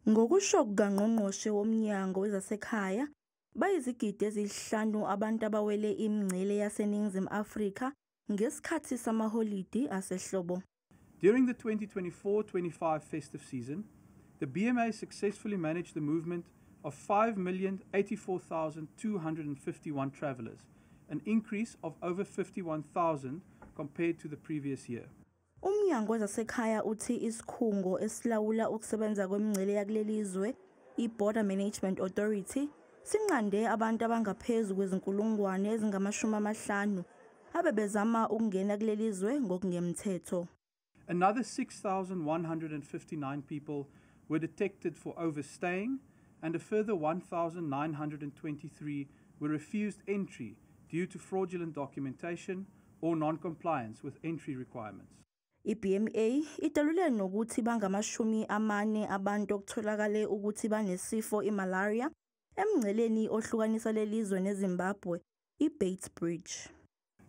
Ngokusho kukaNgqongqoshe woMnyango wezaseKhaya, bayizigidi eziyisihlanu abantu abawele imingcele yaseNingizimu Afrika ngesikhathi samaholidi asehlobo. During the 2024-25 festive season, the BMA successfully managed the movement of 5,084,251 travellers, an increase of over 51,000 compared to the previous year. Umnyango wezaseKhaya uthi isikhungo esilawula ukusebenza kwemingcele yakulelizwe, i-Border Management Authority, sinqande abantu abangaphezu kwezinkulungwane ezingama-50 abebezama ukungena kulelizwe ngokungemthetho. Another 6,159 people were detected for overstaying, and a further 1,923 were refused entry due to fraudulent documentation or non-compliance with entry requirements. I-BMA idalule nokuthi bangama-40 abantu okutholakale ukuthi banesifo i-malaria emngceleni ohlukanisa lelizwe neZimbabwe, i-Bates Bridge.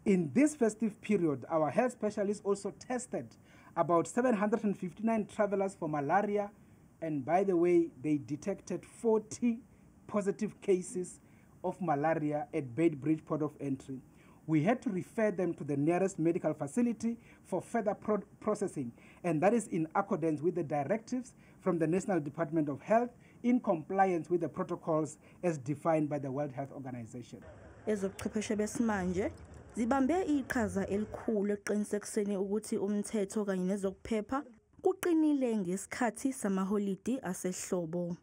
In this festive period, our health specialists also tested about 759 travelers for malaria, and by the way, they detected 40 positive cases of malaria at Bates Bridge port of entry. We had to refer them to the nearest medical facility for further processing, and that is in accordance with the directives from the National Department of Health in compliance with the protocols as defined by the World Health Organization. Ezobuchwepheshe besimanje zibambe iqhaza elikhulu eqinisekiseni ukuthi umthetho kanye nezokuphepha kuqinile ngesikhathi samaholidi asehlobo.